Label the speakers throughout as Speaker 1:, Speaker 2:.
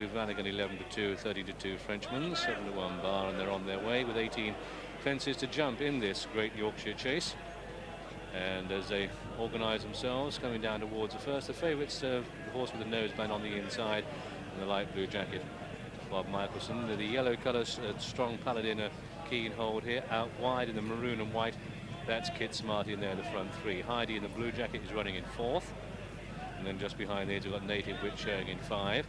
Speaker 1: Vanagan 11-2, 30-2 Frenchmen, 7-1 bar, and they're on their way with 18 fences to jump in this Great Yorkshire chase. And as they organise themselves, coming down towards the first, the favourites, the horse with the noseband on the inside, and the light blue jacket, Bob Michelson. The yellow colours, Strong Paladin, a keen hold here. Out wide in the maroon and white, that's Kid Smarty in there, the front three. Heidi in the blue jacket is running in fourth. And then just behind these, we've got Native Wit showing in five.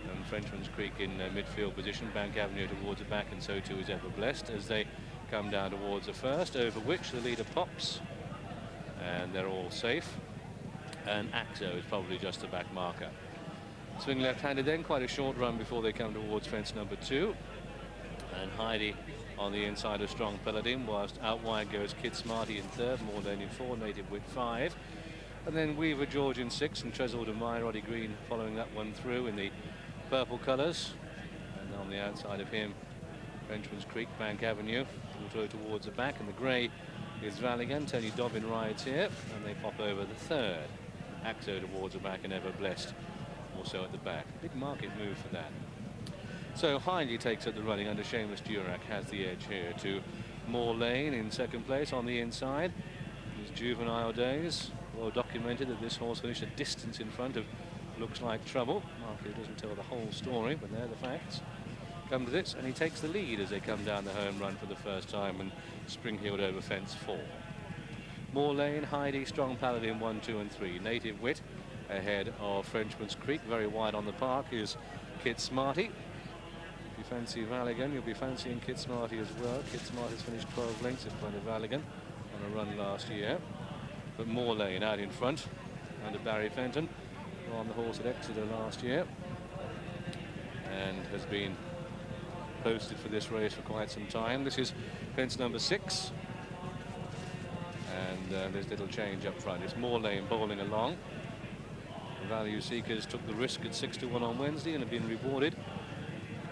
Speaker 1: And Frenchman's Creek in midfield position, Bank Avenue towards the back, and so too is Ever Blessed as they come down towards the first, over which the leader pops. And they're all safe. And Axo is probably just the back marker. Swing left-handed then, quite a short run before they come towards fence number 2. And Heidi on the inside of Strong Paladin, whilst out wide goes Kid Smarty in third, Moor in 4, Native Wit 5. And then Weaver George in 6, and Tresol de Mai, Roddy Green following that one through in the purple colours. And on the outside of him, Frenchman's Creek, Bank Avenue, will throw towards the back, and the grey is Valigan. Tony Dobbin rides here, and they pop over the third. Axo towards the back, and Ever Blessed also at the back. Big market move for that. So Heidi takes up the running under Seamus Durack, has the edge here to Moor Lane in second place on the inside. His juvenile days, well documented that this horse finished a distance in front of Looks Like Trouble. Market doesn't tell the whole story, but they're the facts. Come to this, and he takes the lead as they come down the home run for the first time, and spring-heeled over fence 4. Moor Lane, Heidi, Strong Paladin 1, 2 and 3. Native Wit ahead of Frenchman's Creek. Very wide on the park is Kid Smarty. If you fancy Valigan, you'll be fancying Kid Smarty as well. Kid Smarty's finished 12 lengths in front of Valigan on a run last year. But Moor Lane out in front under Barry Fenton, on the horse at Exeter last year, and has been posted for this race for quite some time. This is fence number 6, and there's little change up front. It's Moor Lane bowling along. The value seekers took the risk at 6-1 on Wednesday and have been rewarded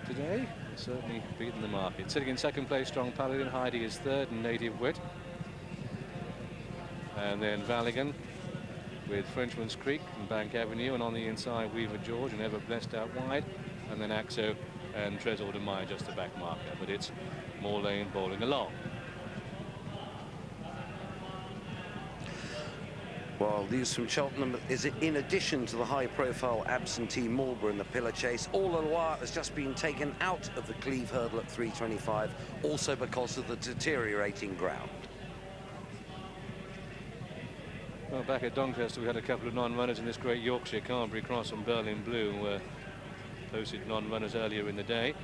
Speaker 1: today. Certainly beaten the market. Sitting in second place, Strong Paladin. Heidi is third, and Native Wit. And then Valigan with Frenchman's Creek and Bank Avenue, and on the inside Weaver George and Ever Blessed out wide, and then Axo and Tresol de Mai just the back marker. But it's Moor Lane bowling along.
Speaker 2: Well, news from Cheltenham is it in addition to the high-profile absentee Marlborough in the pillar chase, All Loire has just been taken out of the Cleve hurdle at 325, also because of the deteriorating ground.
Speaker 1: Well, back at Doncaster, we had a couple of non-runners in this Great Yorkshire. Carnbury Cross and Berlin Blue were posted non-runners earlier in the day.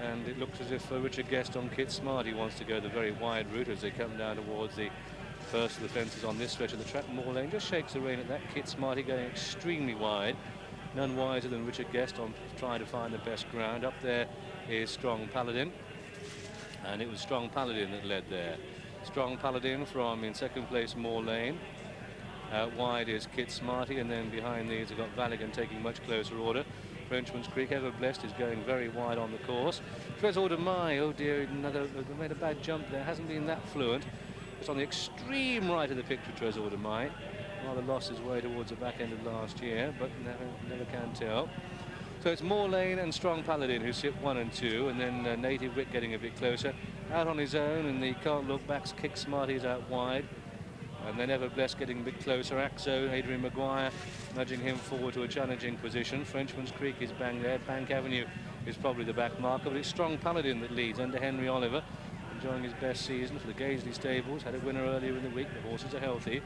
Speaker 1: And it looks as if Richard Guest on Kid Smarty wants to go the very wide route as they come down towards the first of the fences on this stretch of the track. Moor Lane just shakes the rein at that. Kid Smarty going extremely wide. None wiser than Richard Guest on trying to find the best ground. Up there is Strong Paladin. And it was Strong Paladin that led there. Strong Paladin from in second place Moor Lane. Out wide is Kid Smarty, and then behind these we've got Valigan taking much closer order. Frenchman's Creek, Ever Blessed is going very wide on the course. Tresol de Mai, oh dear, made a bad jump there. Hasn't been that fluent. It's on the extreme right of the picture, Tresol de Mai. Rather lost his way towards the back end of last year, but never can tell. So it's Moor Lane and Strong Paladin who sit 1 and 2, and then Native Wit getting a bit closer. Out on his own, and the can't look back's Kick Smarty's out wide. And then Ever Blessed getting a bit closer. Axo, Adrian Maguire nudging him forward to a challenging position. Frenchman's Creek is bang there. Bank Avenue is probably the back marker, but it's Strong Paladin that leads under Henry Oliver, enjoying his best season for the Gaisley Stables. Had a winner earlier in the week. The horses are healthy.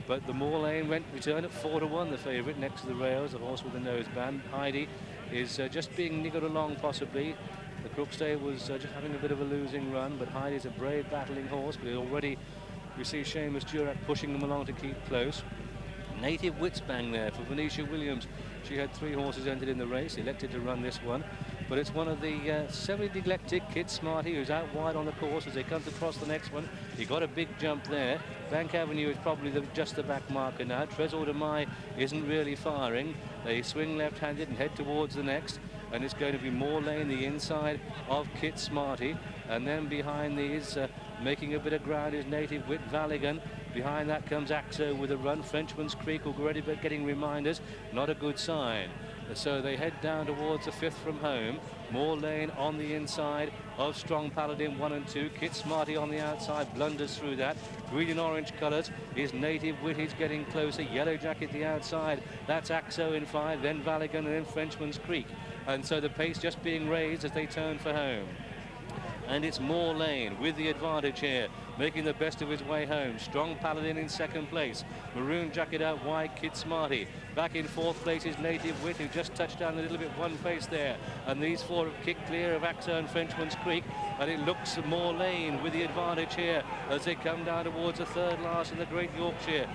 Speaker 1: But the Moor Lane return at 4-1, the favourite next to the rails, the horse with the noseband. Heidi is just being niggled along possibly. The Crookstay was just having a bit of a losing run, but Heidi's a brave battling horse, but already we see Seamus Durack pushing them along to keep close. Native Wit's bang there for Venetia Williams. She had 3 horses entered in the race, elected to run this one. But it's one of the semi-neglected Kid Smarty who's out wide on the course as they come to cross the next one. He got a big jump there. Bank Avenue is probably just the back marker now. Tresol de Mai isn't really firing. They swing left-handed and head towards the next. And it's going to be Moor Lane, the inside of Kid Smarty. And then behind these, making a bit of ground is Native Wit, Valigan. Behind that comes Axo with a run. Frenchman's Creek already getting reminders. Not a good sign. So they head down towards the 5th from home. Moor Lane on the inside of Strong Paladin 1 and 2. Kit Smarty on the outside, blunders through that. Green and orange colours is Native Wit. He's getting closer. Yellow Jacket the outside. That's Axo in 5, then Valigan, and then Frenchman's Creek. And so the pace just being raised as they turn for home. And it's Moor Lane with the advantage here, making the best of his way home. Strong Paladin in 2nd place. Maroon Jacket out wide, Kid Smarty. Back in 4th place is Native Wit, who just touched down a little bit one pace there. And these 4 have kicked clear of Axo and Frenchman's Creek. And it looks Moor Lane with the advantage here as they come down towards the 3rd last in the Great Yorkshire.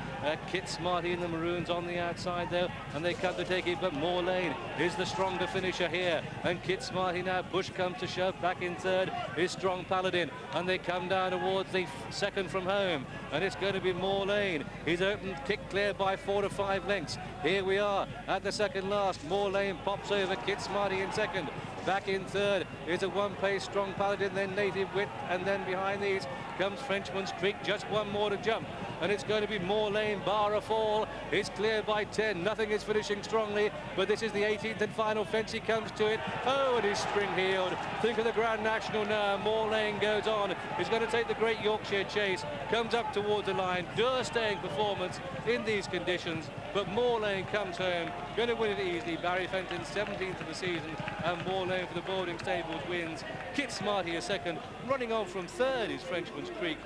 Speaker 1: Kit Smarty and the Maroons on the outside though, and they come to take it, but Moor Lane is the stronger finisher here. And Kit Smarty now, push comes to shove. Back in 3rd is Strong Paladin, and they come down towards the 2nd from home, and it's going to be Moor Lane. He's opened, kicked clear by 4 to 5 lengths. Here we are at the 2nd last. Moor Lane pops over Kit Smarty in 2nd. Back in 3rd is a 1-pace Strong Paladin, then Native Wit, and then behind these comes Frenchman's Creek. Just one more to jump, and it's going to be Moor Lane, bar a fall. It's cleared by 10. Nothing is finishing strongly, but this is the 18th and final fence. He comes to it. Oh, and he's spring-heeled. Think of the Grand National now. Moor Lane goes on. He's going to take the Great Yorkshire Chase. Comes up towards the line. Dur-staying performance in these conditions, but Moor Lane comes home. Going to win it easily. Barry Fenton, 17th of the season, and Moor Lane for the Boarding Stables wins. Kit Smarty a 2nd. Running on from 3rd is Frenchman's Creek.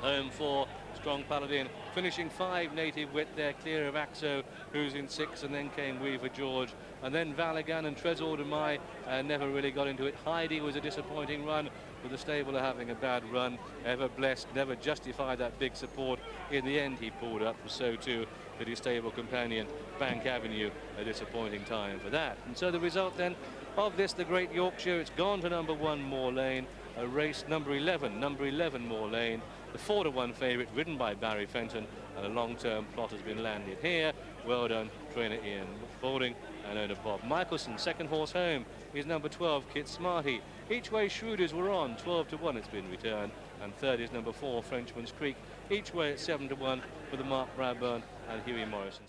Speaker 1: Home for Strong Paladin, finishing 5 Native Wit there, clear of Axo, who's in 6, and then came Weaver George, and then Valigan and Tresor de Mai never really got into it. Heidi was a disappointing run, but the stable are having a bad run. Ever Blessed never justified that big support. In the end, he pulled up, so too did his stable companion Bank Avenue. A disappointing time for that. And so the result then of this, the Great Yorkshire, it's gone to number 1 Moor Lane, a race number 11 Moor Lane, the 4 to 1 favourite, ridden by Barry Fenton, and a long-term plot has been landed here. Well done, trainer Ian Boarding and owner Bob Michelson. 2nd horse home is number 12 Kit Smarty. Each way Schroeders were on, 12 to 1 it's been returned, and 3rd is number 4 Frenchman's Creek. Each way at 7 to 1 for the Mark Bradburn and Huey Morrison.